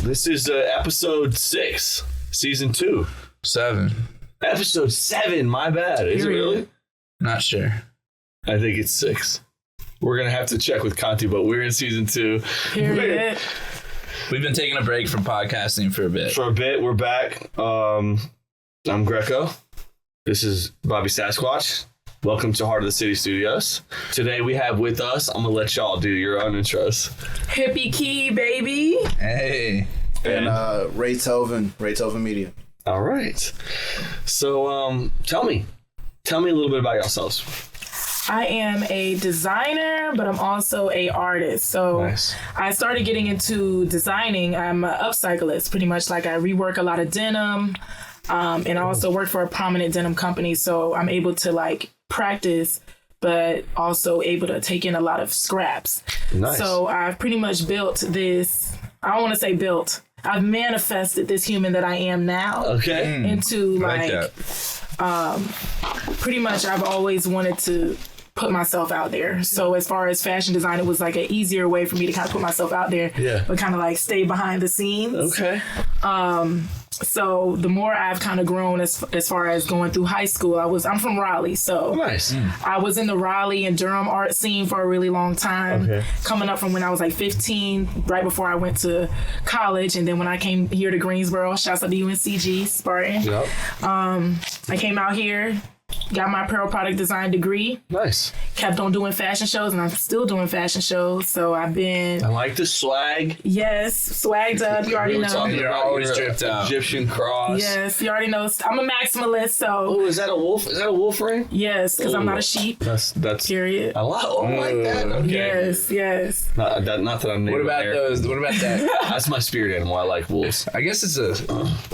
This is episode 6, season 2. 7. Episode 7, my bad. Is it really? Not sure. I think it's 6. We're going to have to check with Conti, but we're in season 2. Period. We've been taking a break from podcasting for a bit. We're back. I'm Grecko. This is Bobby Sasquatch. Welcome to Heart of the City Studios. Today we have with us, I'm going to let y'all do your own intros. Hippyky, baby. Hey. And Raytoven Media. All right. So tell me a little bit about yourselves. I am a designer, but I'm also a artist. So Nice. I started getting into designing. I'm an upcyclist, pretty much. Like I rework a lot of denim, and I also work for a prominent denim company. So I'm able to like practice, but also able to take in a lot of scraps. Nice. So I've pretty much built this. I don't want to say built. I've manifested this human that I am now Okay. into like like pretty much I've always wanted to put myself out there. So as far as fashion design, it was like an easier way for me to kind of put myself out there, Yeah. but kind of like stay behind the scenes. Okay. So the more I've kind of grown as far as going through high school, I'm from Raleigh. So Nice. I was in the Raleigh and Durham art scene for a really long time, Okay. coming up from when I was like 15, right before I went to college. And then when I came here to Greensboro, shouts out to UNCG, Spartan. Yep. I came out here, got my apparel product design degree, Nice. kept on doing fashion shows, and I'm still doing fashion shows. So I've been, I like the swag. swagged up. You already We were know. talking You're about always your dripped out. Egyptian cross. Yes, you already know. I'm a maximalist, so Oh, is that a wolf? Is that a wolf ring? yes, because I'm not a sheep. That's Period. I like that. Okay. Yes. Not that I'm native What about American. those? What about that? That's my spirit animal. I like wolves. I guess it's a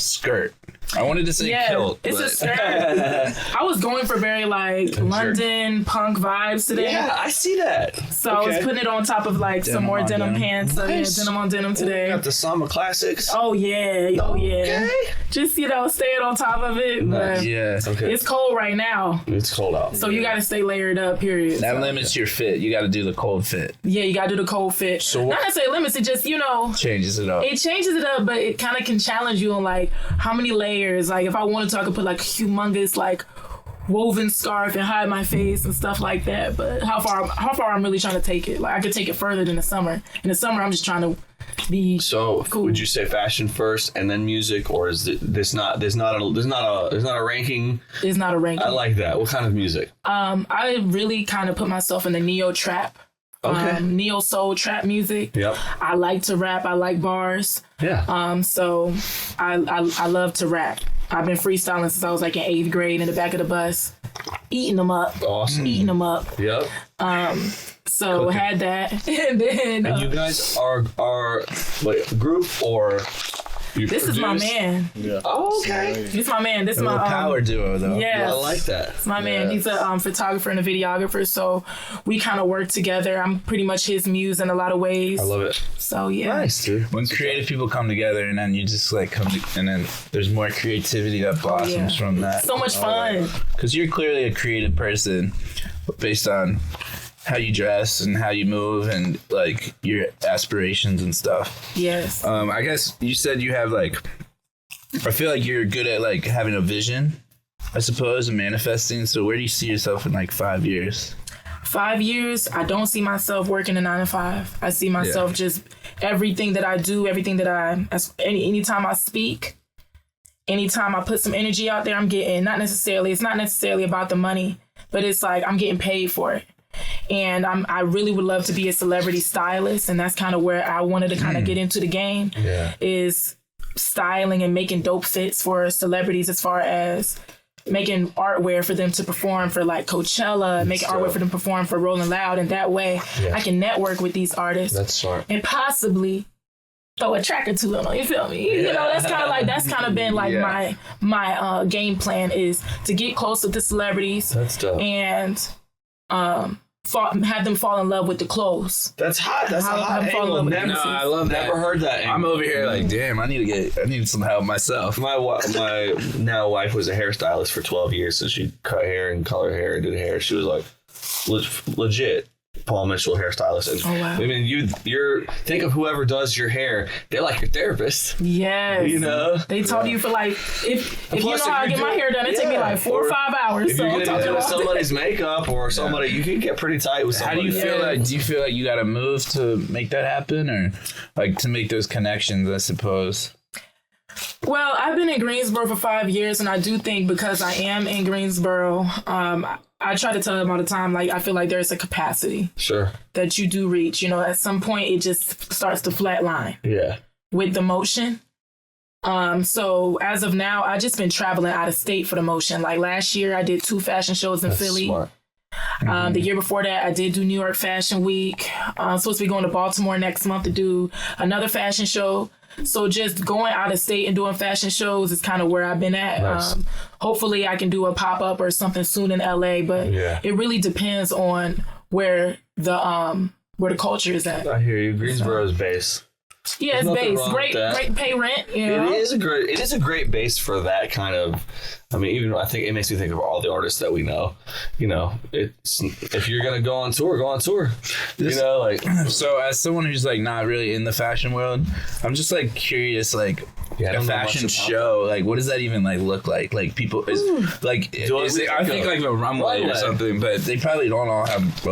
skirt. I wanted to say Yeah, kilt. it's but a skirt. I was going for very like London punk vibes today. Yeah, I see that. So I was putting it on top of like some Denim more on denim denim. pants. So Nice. yeah, denim on denim today. Got the Samba Classics. Oh yeah. Okay. Just staying on top of it. Nice. But yeah. Okay. it's cold right now, It's cold out. so you got to stay layered up. Period. That limits your fit. You got to do the cold fit. Yeah, you got to do the cold fit. So Not necessarily limits. It just Changes it up. it changes it up, but it kind of can challenge you on like how many layers. Like if I wanted to, I could put like humongous like woven scarf and hide my face and stuff like that. But how far I'm really trying to take it. Like I could take it further than the summer. In the summer, I'm just trying to be So cool. would you say fashion first and then music, or is there's not a ranking? It's not a ranking. I like that. What kind of music? I really kind of put myself in the neo trap. Okay. Neo soul trap music. Yep. I like to rap. I like bars. Yeah. So I love to rap. I've been freestyling since I was like in 8th grade in the back of the bus, eating them up. Awesome. Eating them up. Yep. So had that, and then And you guys are like a group, or you this is my produce? man. Yeah. Oh, okay. This is my man. This is A little my power duo, though. yeah. I like that. It's my man. He's a photographer and a videographer, so we kind of work together. I'm pretty much his muse in a lot of ways. I love it. So yeah. Nice, dude. When creative people come together and then you just like and then there's more creativity that blossoms from that. So much fun. Because you're clearly a creative person based on how you dress and how you move and like your aspirations and stuff. Yes. I guess you said you have like, I feel like you're good at like having a vision, I suppose, and manifesting. So where do you see yourself in like 5 years? 5 years, I don't see myself working a 9 to 5. I see myself just everything that I do, everything that anytime I speak, anytime I put some energy out there, I'm getting, it's not necessarily about the money, but it's like I'm getting paid for it. And I really would love to be a celebrity stylist. And that's kind of where I wanted to kind of get into the game, is styling and making dope fits for celebrities, as far as making artwear for them to perform for like Coachella, making artwear for them to perform for Rolling Loud. And that way I can network with these artists. That's smart. And possibly throw a track or two on them, you feel me? You know, that's kind of been like my game plan, is to get close with the celebrities. That's dope. And have them fall in love with the clothes. That's hot. That's How- a hot how angle. follow- Never, No, I love that. never heard that angle. I'm over here like, damn, I need some help myself. My now wife was a hairstylist for 12 years, so she cut hair and color hair and did hair. She was like legit Paul Mitchell hairstylist. And, Oh, wow. I mean, you're think of whoever does your hair. They're like your therapist. Yes. You know, They told you for like, if you know plus, how I get my hair done, it take me like 4 or 5 hours. If So you're I'm getting talking into about somebody's makeup or somebody, you can get pretty tight with How somebody. do you feel like? Do you feel like you got to move to make that happen, or like to make those connections? I suppose. Well, I've been in Greensboro for 5 years, and I do think because I am in Greensboro, I try to tell them all the time, like, I feel like there's a capacity Sure. that you do reach. You know, at some point, it just starts to flatline Yeah. with the motion. So as of now, I just been traveling out of state for the motion. Like last year, I did 2 fashion shows in That's Philly. smart. The year before that, I did do New York Fashion Week. I'm supposed to be going to Baltimore next month to do another fashion show. So just going out of state and doing fashion shows is kind of where I've been at. Nice. Hopefully I can do a pop-up or something soon in LA, but Yeah. it really depends on where the culture is at. I hear you. Greensboro's base. Yeah, it's nothing base. wrong with that. Great pay rent, you know. It is a great base for that kind of. I mean, even I think it makes me think of all the artists that we know. You know, it's if you're gonna go on tour, go on tour. You know, like So as someone who's like not really in the fashion world, I'm just like curious, like Yeah, I a don't know fashion much about show, like what does that even like look like? Like people is like is it, I think like a runway or something, but they probably don't all have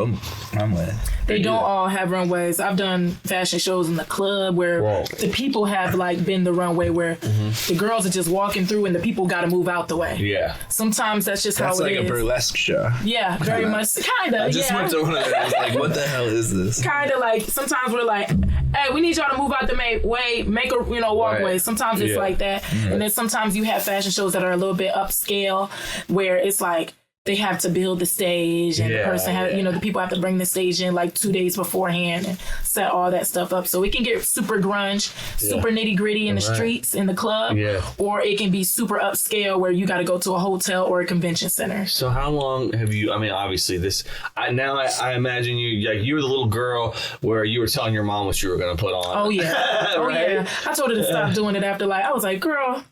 runway. They don't all have runways. I've done fashion shows in the club where Whoa. the people have like been the runway where the girls are just walking through and the people got to move out the way. yeah. Sometimes that's just That's how like it a is. burlesque show. Yeah, very much. Kind I of, just yeah. went to one of those. Like, what the hell is this? Kind of like sometimes we're like, hey, we need y'all to move out the way, make a walkway. Right. Sometimes it's Yeah. like that, and then sometimes you have fashion shows that are a little bit upscale, where it's like they have to build the stage, and the person have the people have to bring the stage in like 2 days beforehand and set all that stuff up. So it can get super grunge, super nitty gritty in the streets, in the club, or it can be super upscale where you got to go to a hotel or a convention center. So how long have you? I mean, obviously this. I imagine you were the little girl where you were telling your mom what you were going to put on. Oh yeah, Right? yeah. I told her to stop doing it after I was like, girl.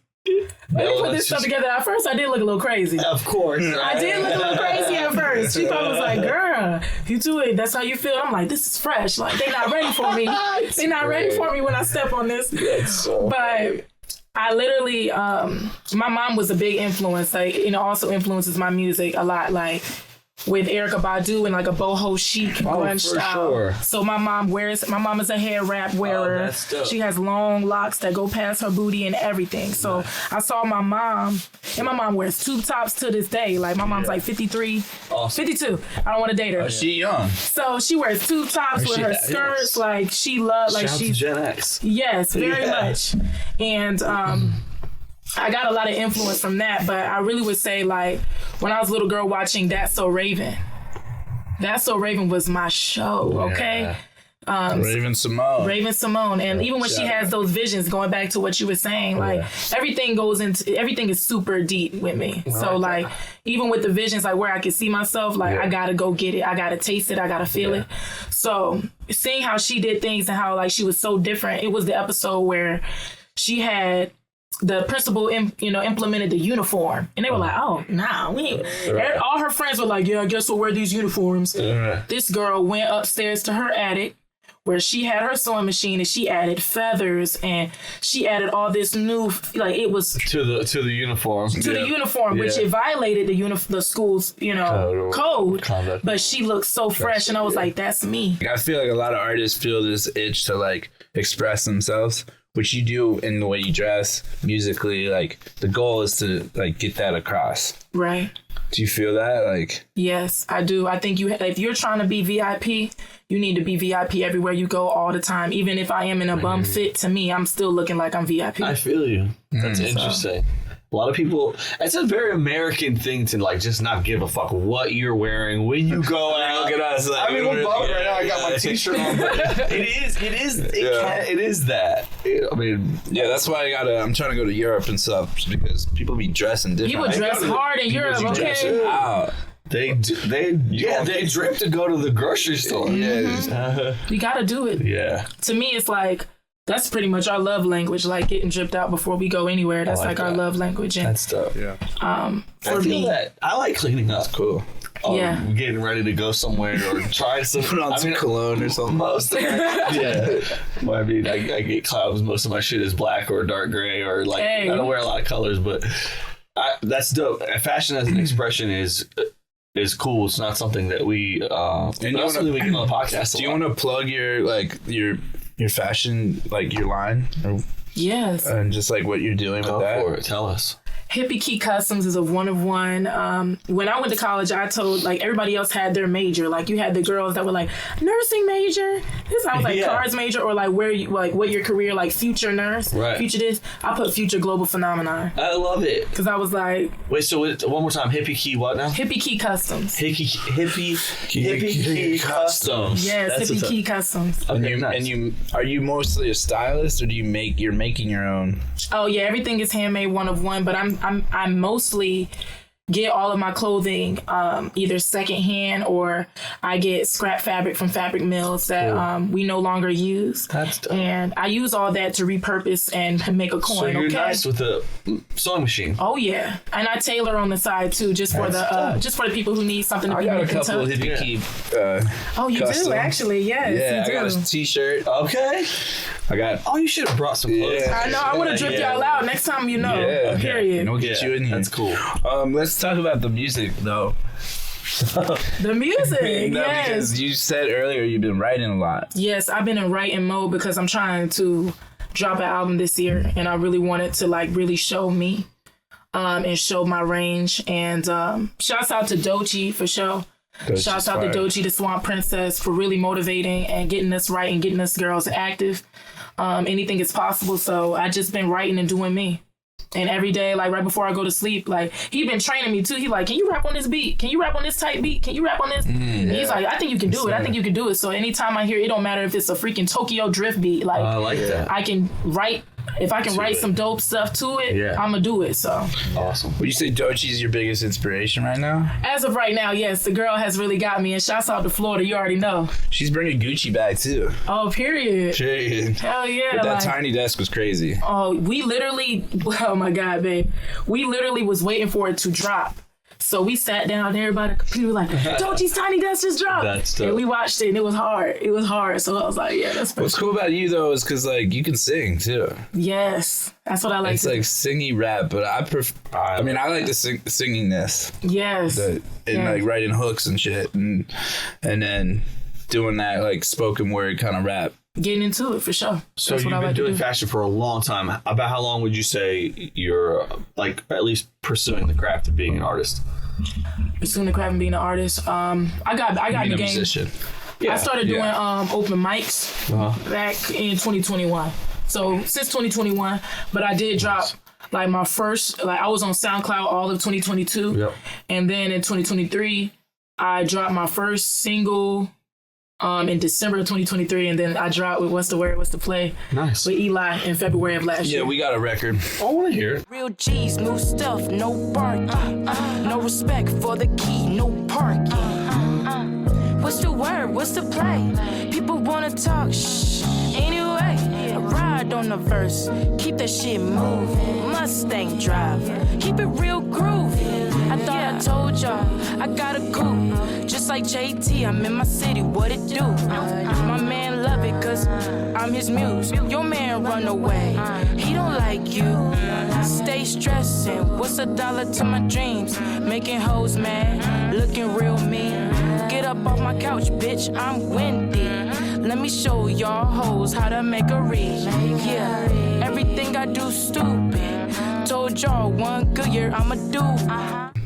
Let me put this stuff together. At first, I did look a little crazy. Of course. I did look a little crazy at first. She probably was like, girl, you do it. That's how you feel. I'm like, this is fresh. Like, they not ready for me. They not ready for me when I step on this. But I literally, my mom was a big influence. Like, also influences my music a lot. Like, with Erykah Badu and like a boho chic grunge style. Sure. So my mom is a hair wrap wearer. That's dope. She has long locks that go past her booty and everything. So I saw my mom, and my mom wears tube tops to this day. Like my mom's like 53, Awesome. 52. I don't want to date her. She young. So she wears tube tops with her skirts. Like she loves, like Shout out to she's Gen X. yes, very much. And I got a lot of influence from that, but I really would say like when I was a little girl watching That's So Raven. That's So Raven was my show, okay? Raven Simone. And even when she has those visions, going back to what you were saying, like everything is super deep with me. So like even with the visions, like where I can see myself, like I gotta go get it. I gotta taste it. I gotta feel it. So seeing how she did things and how like she was so different. It was the episode where she had the principal, implemented the uniform, and they were like, "Oh, nah, we ain't." All her friends were like, "Yeah, I guess we'll wear these uniforms." This girl went upstairs to her attic, where she had her sewing machine, and she added feathers, and she added all this new, like it was to the uniform. the uniform, which it violated the school's, code. Conduct. But she looked so fresh, and I was like, "That's me." I feel like a lot of artists feel this itch to like express themselves, which you do in the way you dress musically. Like the goal is to like get that across. Right. Do you feel that? Like, yes, I do. I think if you're trying to be VIP, you need to be VIP everywhere you go all the time. Even if I am in a bum fit, to me, I'm still looking like I'm VIP. I feel you. That's interesting. A lot of people, it's a very American thing to like just not give a fuck what you're wearing when you go out. look at us. Like, I mean, we're both right now. I got my t-shirt on, but it is that. I mean, yeah, that's why I'm trying to go to Europe and stuff because people be dressing different. People dress hard in Europe, okay? Wow. they drip to go to the grocery store. Yeah. You gotta do it. Yeah. To me, it's like, that's pretty much our love language, like getting dripped out before we go anywhere. That's like our love language. And That's dope. Yeah. for I feel me, that. I like cleaning up. Cool. getting ready to go somewhere or trying some. Put on some cologne or something. Most of well, I mean, I get clouds. Most of my shit is black or dark gray or like I don't wear a lot of colors, but that's dope. Fashion as an expression is cool. It's not something that we and you something we get on the podcast. Do you want to plug your fashion, like your line? Or, yes. And just like what you're doing with that? For it. Tell us. Hippyky Customs is a one of one. When I went to college, I told like everybody else had their major. Like you had the girls that were like nursing major. I was like cars major or like where you like what your career like future nurse, future this. I put future global phenomenon. I love it because I was like, wait. So one more time, Hippyky what now? Hippyky Customs. Hippyky Customs. Yes, Hippyky Customs. Okay, and you are you mostly a stylist or do you're making your own? Oh yeah, everything is handmade one of one, but I mostly get all of my clothing either secondhand or I get scrap fabric from fabric mills that we no longer use. That's dope. And I use all that to repurpose and make a coin. So you're nice with the sewing machine. Oh yeah, and I tailor on the side too, just for the people who need something to be got a couple of Hippyky. Oh, you custom. do actually? Yes. Yeah, I got a t-shirt. Okay. I got. Oh, you should have brought some clothes. I know. I would have dripped y'all out next time. You know. Yeah. Period. We'll get you in here. That's cool. Let's talk about the music though. The music. No, yes. because you said earlier you've been writing a lot. Yes, I've been in writing mode because I'm trying to drop an album this year, and I really wanted to like really show me, and show my range. And shouts out to Doechii for sure. Shouts out to Doechii, the Swamp Princess, for really motivating and getting us right and getting us girls active. Anything is possible. So I just been writing and doing me. And every day, like right before I go to sleep, like he been training me too. He like, can you rap on this beat? Can you rap on this type beat? Can you rap on this? And he's like, I think you can do it. I think you can do it. So anytime I hear, it don't matter if it's a freaking Tokyo Drift beat. Like, I like that. I can write. If I can write some dope stuff to it, I'm gonna do it. So awesome. Would you say Doechii's your biggest inspiration right now? As of right now, yes, the girl has really got me. And shouts out to Florida, you already know. She's bringing Gucci back too. Oh, period. Hell yeah. But that tiny desk was crazy. Oh, we literally, oh my God, babe. We literally was waiting for it to drop. So we sat down there by the computer like, Doechii's tiny desk just dropped. That's dope. And we watched it and it was hard. It was hard. So I was like, yeah, that's What's cool about you though is because like you can sing too. Yes. That's what I like. It's like singy rap, but I like the singingness. Yes. Like writing hooks and shit and then doing that like spoken word kind of rap. Getting into it for sure. So you've been doing fashion for a long time. About how long would you say you're like at least pursuing the craft of being an artist? Pursuing the craft of being an artist. I got in the game. Musician. I started doing open mics back in 2021. So since 2021, but I did drop like my first, like I was on SoundCloud all of 2022. Yep. And then in 2023, I dropped my first single in December of 2023, and then I dropped with What's the Play Nice. with Eli in February of last year. Yeah, we got a record. I want to hear it. Real G's, new stuff, no barking. No respect for the key, no parking. What's the word? What's the play? People wanna talk, shh. Anyway, I ride on the verse, keep that shit moving. Mustang driver, keep it real groovy. I thought I told y'all I got a coupe, just like JT. I'm in my city, what it do? My man love it 'cause I'm his muse. Your man run away, he don't like you. Stay stressing, what's a dollar to my dreams? Making hoes mad, looking real mean. Get up off my couch, bitch, I'm windy. Let me show y'all hoes how to make a read. Yeah, everything I do stupid. Told y'all one good year I'ma do.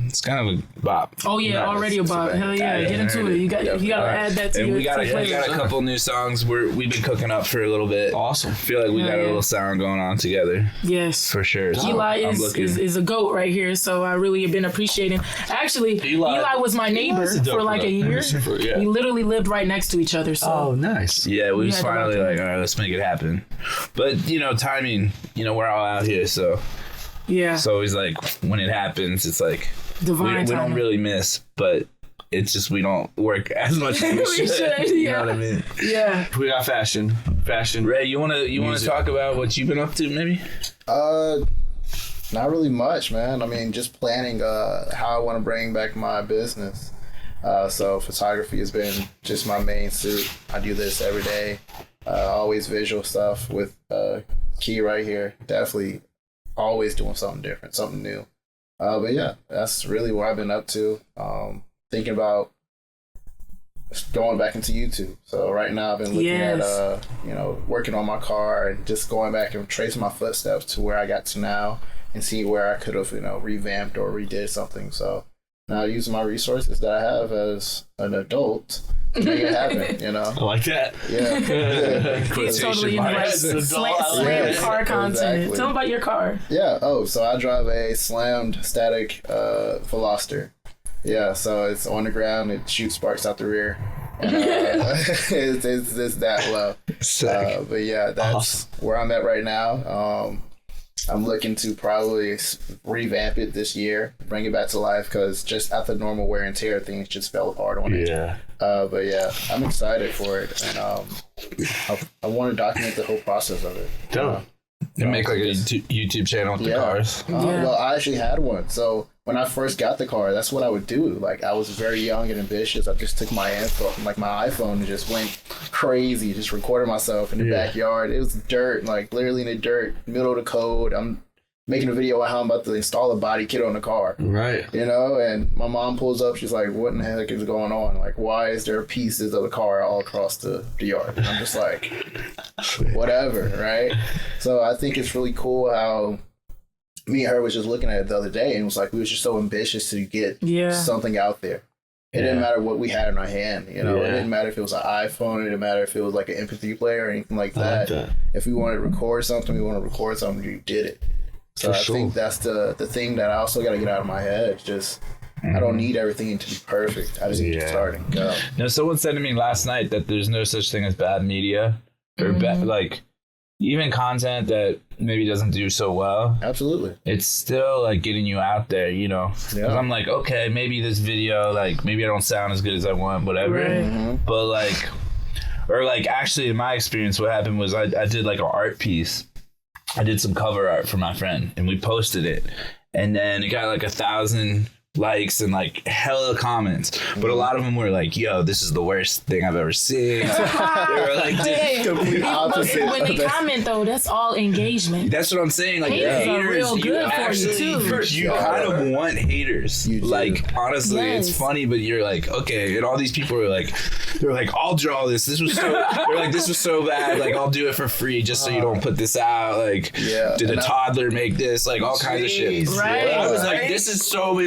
It's kind of a bop. Oh yeah, already a bop. Hell yeah, get into it. You got to add that to your we got a couple new songs we've been cooking up for a little bit. Awesome. I feel like we got a little sound going on together. Yes, for sure. So Eli is a goat right here, so I really have been appreciating. Actually, Eli was my neighbor for like a year. We literally lived right next to each other. So. Oh, nice. Yeah, we was finally like, all right, let's make it happen. But timing. We're all out here, so yeah. So it's like when it happens, it's like. Divine we don't really miss, but it's just we don't work as much as we should. You know what I mean? Yeah. We got fashion. Ray, you wanna talk about what you've been up to, maybe? Not really much, man. I mean, just planning how I want to bring back my business. So photography has been just my main suit. I do this every day. Always visual stuff with Key right here. Definitely always doing something different, something new. But yeah, that's really what I've been up to. Thinking about going back into YouTube. So right now I've been looking at, working on my car and just going back and tracing my footsteps to where I got to now and see where I could have, revamped or redid something. So now using my resources that I have as an adult to make it happen, I like that. Yeah. He's totally in the car content. Exactly. Tell him about your car. Yeah. Oh, so I drive a slammed static Veloster. Yeah, so it's on the ground. It shoots sparks out the rear. And, it's that low. But yeah, that's where I'm at right now. I'm looking to probably revamp it this year, bring it back to life, because just after normal wear and tear, things just fell apart on it. Yeah. But yeah, I'm excited for it, and I want to document the whole process of it. And make like a YouTube channel with the cars. Well, I actually had one. So when I first got the car, that's what I would do. Like, I was very young and ambitious. I just took my iPhone and just went crazy, just recorded myself in the backyard. It was dirt, like literally in the dirt, middle of the code. I'm making a video of how I'm about to install a body kit on the car. Right. And my mom pulls up. She's like, what in the heck is going on? Like, why is there pieces of the car all across the yard? And I'm just like, whatever, right? So I think it's really cool how me and her was just looking at it the other day and was like, we was just so ambitious to get something out there. It didn't matter what we had in our hand, It didn't matter if it was an iPhone. It didn't matter if it was like an MP3 player or anything like that. If we wanted to record something, you did it. So I think that's the thing that I also got to get out of my head. Just, I don't need everything to be perfect. I just need to start and go. No, someone said to me last night that there's no such thing as bad media or like even content that maybe doesn't do so well. Absolutely. It's still like getting you out there, Because I'm like, okay, maybe this video, like maybe I don't sound as good as I want, whatever. Right. But like, or like actually in my experience, what happened was I did like an art piece. I did some cover art for my friend and we posted it, and then it got like 1,000 likes and like hella comments, but a lot of them were like, yo, this is the worst thing I've ever seen. They were like, complete opposite. When they comment though, that's all engagement. That's what I'm saying. Like, haters are real good for you too. You kind of want haters. Like, honestly, it's funny, but you're like, okay, and all these people are like, they're like, I'll draw this. This was so bad. Like, I'll do it for free just so you don't put this out. Like, did a toddler make this? Like, all kinds of shit. Right. I was like, this is so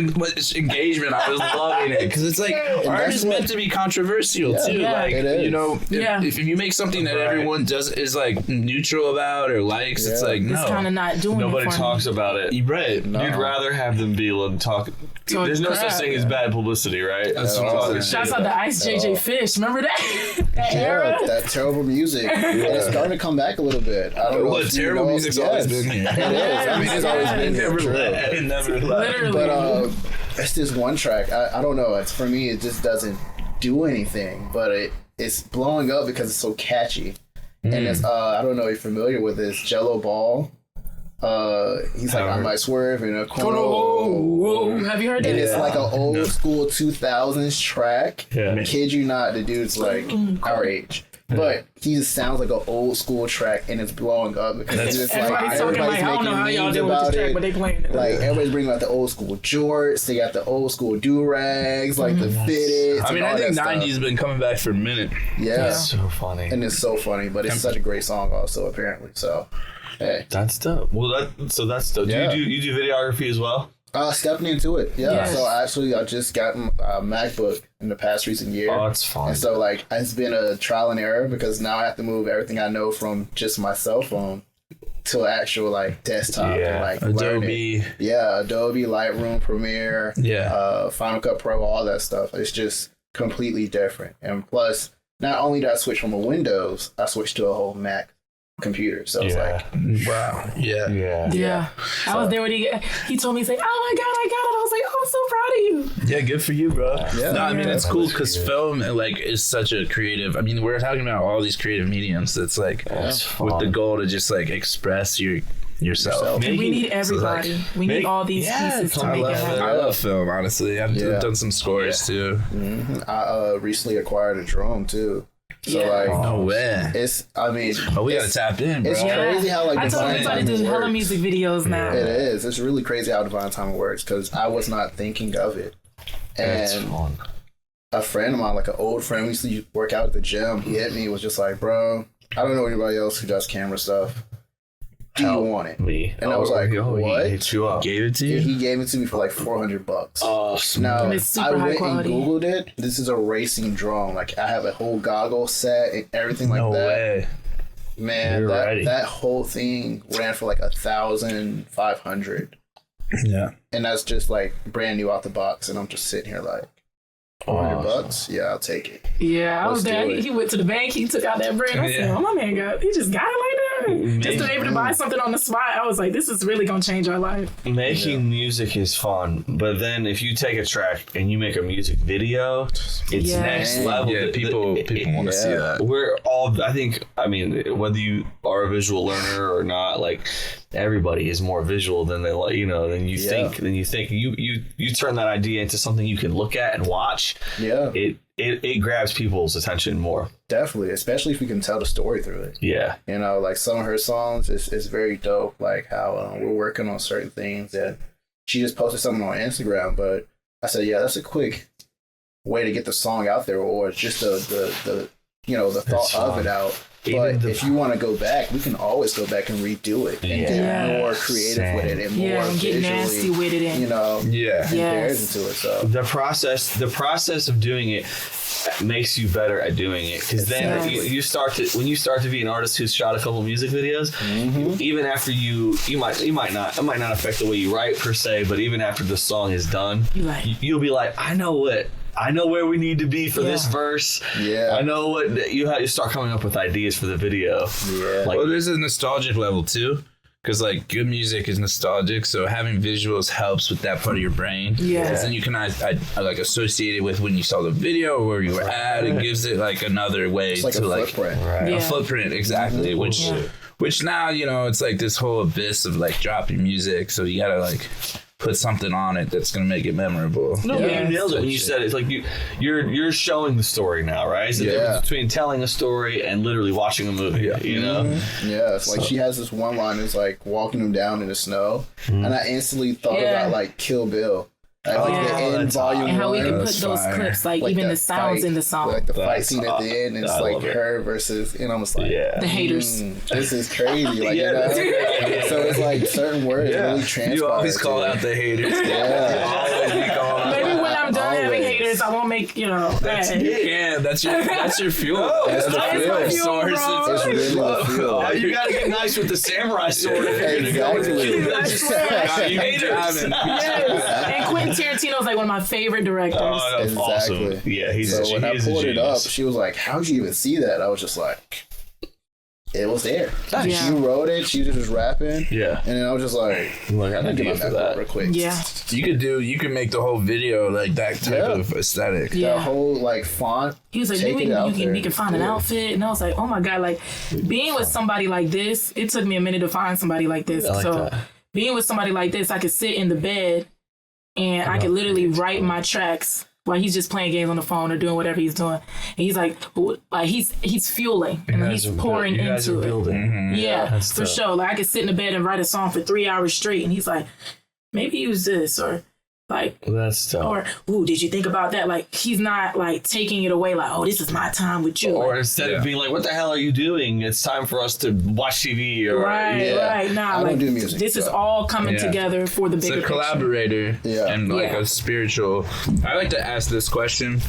engagement. I was loving it because it's like art is meant to be controversial too. Like, if you make something that everyone is like neutral about or likes, it's like, no, it's kind of not doing. Nobody talks about it. Right. No. You'd rather have them be able to talk. There's no such thing as bad publicity, right? That's what I'm talking. Shouts out to Ice JJ Fish. Remember that? That era? That terrible music. It's starting to come back a little bit. I don't know. What terrible music's always been here. It is. I mean, it's always been here. Never left. But it's this one track. I don't know. It's, for me, it just doesn't do anything. But it's blowing up because it's so catchy. And it's I don't know if you're familiar with this Jello Ball. He's like, I might swerve in a corner. Have you heard that? And it's like an old school 2000s track. Kid you not, the dude's like our age. But he just sounds like an old school track, and it's blowing up because it's just like everybody's making I don't know how y'all memes do with about this track, it. but they playing it. Like, everybody's bringing out the old school jorts. They got the old school do-rags, like the fitted. I mean, I think 90s been coming back for a minute. Yeah. That's so funny. And it's so funny, but it's such a great song also, apparently. So, hey. That's dope. Well, that's dope. Yeah. Do you do videography as well? Stepping into it, So actually, I just got a MacBook in the past recent year. Oh, it's fun. And so, like, it's been a trial and error because now I have to move everything I know from just my cell phone to an actual, like, desktop. Yeah. And, like, Adobe. Adobe, Lightroom, Premiere, Final Cut Pro, all that stuff. It's just completely different. And plus, not only did I switch from a Windows, I switched to a whole Mac computer. So it's like, wow. Yeah. I was there when he told me, he's like, oh my God, I got it. I was like, oh, I'm so proud of you. Yeah, good for you, bro. Yeah. No, I mean, it's cool because film like is such a creative. I mean, we're talking about all these creative mediums. That's like with the goal to just like express your yourself. And we need everybody. We need all these pieces to make it happen. I love film, honestly. I've done some scores too. Mm-hmm. I recently acquired a drone too. So like, no way. We gotta tap in, bro. It's crazy how like I told everybody to do hella music videos now. It is. It's really crazy how divine timing works because I was not thinking of it. And a friend of mine, like an old friend, we used to work out at the gym. He hit me, was just like, bro, I don't know anybody else who does camera stuff. Do you want it? And I was like, what? He hit you up. Gave it to you? He gave it to me for like $400. Oh, now, and it's super I high went quality. and Googled it. This is a racing drone. Like, I have a whole goggle set and everything like that. No way. Man, that whole thing ran for like $1,500. Yeah. And that's just like brand new out the box. And I'm just sitting here like, $400? Yeah, I'll take it. Yeah, I was there. He went to the bank. He took out that bread. I said, my man he just got it like that. Just to be able to buy something on the spot. I was like, this is really going to change our life. Making music is fun, but then if you take a track and you make a music video, it's next level. Yeah, people want to see that. We're all, I mean, whether you are a visual learner or not, like, everybody is more visual than they like, than you think. Then you think you turn that idea into something you can look at and watch. Yeah, it grabs people's attention more. Definitely, especially if we can tell the story through it. Yeah, like some of her songs is very dope. Like how we're working on certain things, and she just posted something on Instagram. But I said, yeah, that's a quick way to get the song out there, or just the thought of it out. But if you want to go back, we can always go back and redo it and get more creative with it and more and get nasty with it and compares into it. So the process of doing it makes you better at doing it, because then when you start to be an artist who's shot a couple music videos, even after it might not affect the way you write per se, but even after the song is done, you'll be like, I know where we need to be for this verse. Yeah. I know what you start coming up with ideas for the video. Yeah. Like, well, there's a nostalgic level too, because like good music is nostalgic. So having visuals helps with that part of your brain. Yeah. Because then you can I like associate it with when you saw the video or where you were at. It gives it like another way it's like to a footprint. A footprint, exactly. Which now it's like this whole abyss of like dropping music. So you gotta like put something on it that's gonna make it memorable. No, you nailed it when you said it. It's like you're showing the story now, right? It's the difference between telling a story and literally watching a movie. You know? Yeah, it's like she has this one line that's like walking him down in the snow, and I instantly thought about like Kill Bill. Like the end volume, and how we can put those clips, like even the sounds in the song, like the fight scene at the end, and it's like her versus, and I'm just like, the haters. This is crazy, like so it's like certain words really transpire. You always call out the haters. Maybe when I'm done having haters, I won't make that's your fuel. That's the fuel source. It's really the fuel. You gotta get nice with the samurai sword if you're gonna go. Haters. And Quentin Tarantino's like one of my favorite directors. Oh, that's awesome. Yeah, so when I pulled it up, she was like, "How'd you even see that?" I was just like, "It was there." She wrote it. She just was rapping. Yeah, and then I was just like, "I need to get for that real quick." Yeah, you could make the whole video like that type of aesthetic. The whole like font. He was like, "You can find an outfit," and I was like, "Oh my god!" Like being with somebody like this, it took me a minute to find somebody like this. Being with somebody like this, I could sit in the bed and I could literally write my tracks while he's just playing games on the phone or doing whatever he's doing. And he's like he's fueling and he's pouring into it. Mm-hmm. Yeah, for sure. Like I could sit in the bed and write a song for 3 hours straight, and he's like, maybe use this, or like, that's tough. Or, ooh, did you think about that? Like, he's not like taking it away. Like, oh, this is my time with you. Or instead of being like, what the hell are you doing? It's time for us to watch TV. Or right. Nah, I don't do music. This is all coming together for the bigger picture. It's a collaborator and like a spiritual. I like to ask this question.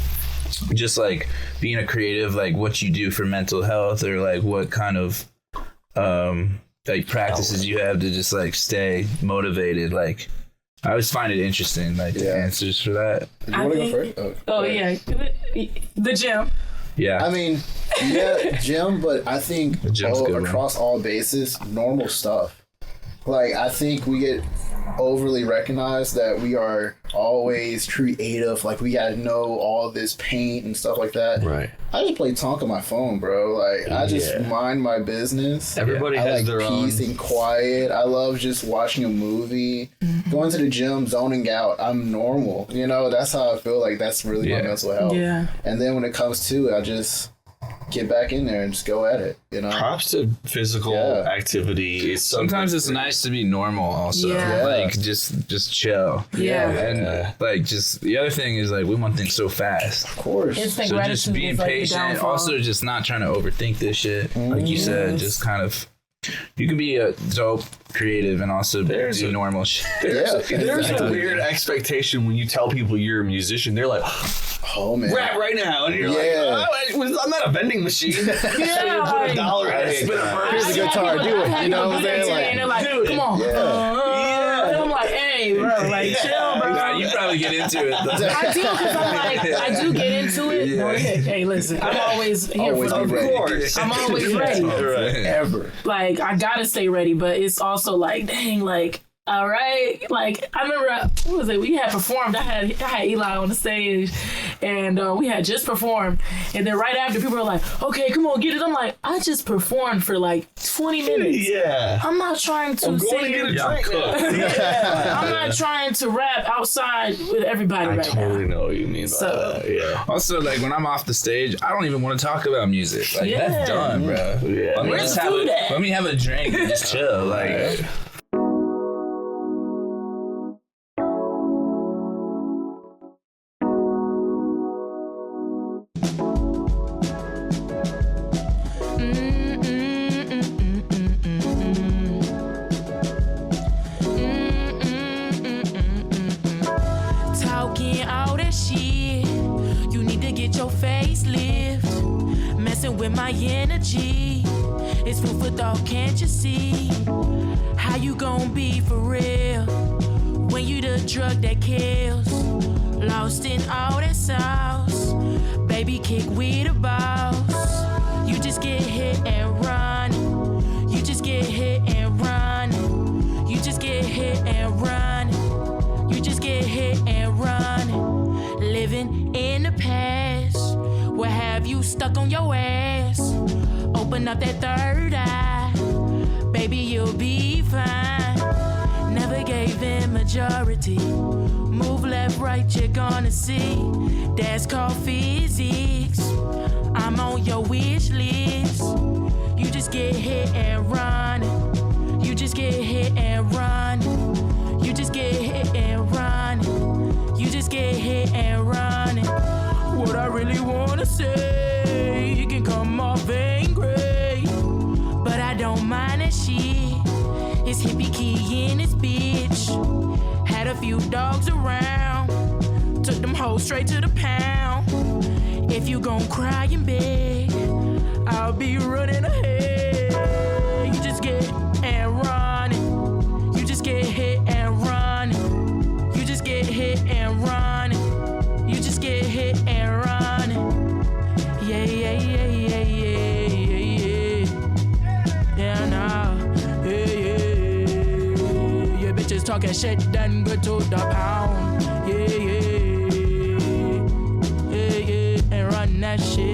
Just like being a creative, like what you do for mental health, or like what kind of like practices you have to just like stay motivated. Like, I always find it interesting, like the answers for that. You want to go first? The gym. Yeah. I mean, gym, but I think across all bases, normal stuff. Like, I think we get overly recognize that we are always creative. Like, we gotta know all this paint and stuff like that. Right. I just play Tonk on my phone, bro. Like, I just mind my business. Everybody has their own peace and quiet. I love just watching a movie, going to the gym, zoning out. I'm normal. You know, that's how I feel like that's really my mental health. Yeah. And then when it comes to it, I just get back in there and just go at it, you know? Props to physical activity. Sometimes it's nice to be normal also. Yeah. Like, just chill. Yeah. And, like, just, the other thing is, like, we want things so fast. Of course. Instant So gratitude just being is, like, the patient, downfall. also just not trying to overthink this shit. Like you said, just kind of, you can be a dope creative and also do normal shit. There's a weird expectation when you tell people you're a musician. They're like, oh, man. rap right now. And you're like, oh, I'm not a vending machine. Yeah, Put $1 in it. Here's a guitar, do it. You know what I'm saying? Like, and they're like, dude, come on. And I'm like, hey, bro, like, chill, bro. Nah, you probably get into it though. I do, because I'm like, I do get into it. Yeah. Hey, listen, I'm always here Always for be the ready. course. I'm always ready. ever. Like, I gotta stay ready, but it's also like, dang, like, all right. Like, I remember, what was it? We had performed. I had Eli on the stage, and we had just performed. And then right after, people were like, okay, come on, get it. I'm like, I just performed for like 20 minutes. Yeah. I'm not trying to I'm sit going to here. get a drink. I'm not trying to rap outside with everybody I right totally now. know what you mean by So- that. Yeah. Also, like, when I'm off the stage, I don't even want to talk about music. Like, Yeah. that's done, bro. Yeah. Let me Where's just the have food at? let me have a drink and just chill. Like, Talking all that shit, you need to get your facelift. Messing with my energy, it's food for thought, can't you see? How you gon' be for real when you the drug that kills? Lost in all that sauce, baby, kick with the boss. You just get hit and run, you just get hit and run, you just get hit and run, you just get hit and run. Living in the past, what have you stuck on your ass? Open up that third eye, baby, you'll be fine. Never gave in majority, move left, right, you're gonna see. That's called physics, I'm on your wish list. You just get hit and run, you just get hit and run, you just get hit and run, you just get hit and run. What I really wanna say, you can come off angry, but I don't mind that shit. It's Hippyky in this bitch. Had a few dogs around, took them hoes straight to the pound. If you gon' cry in bed, I'll be running ahead. You just get and run, you just get hit and run, you just get hit and run, you just get hit and run. Yeah, yeah, yeah, yeah, yeah, yeah, yeah. Yeah, nah, yeah, yeah. Yeah, bitches talking shit, then go to the pound. Yeah, yeah, yeah, yeah, and run that shit.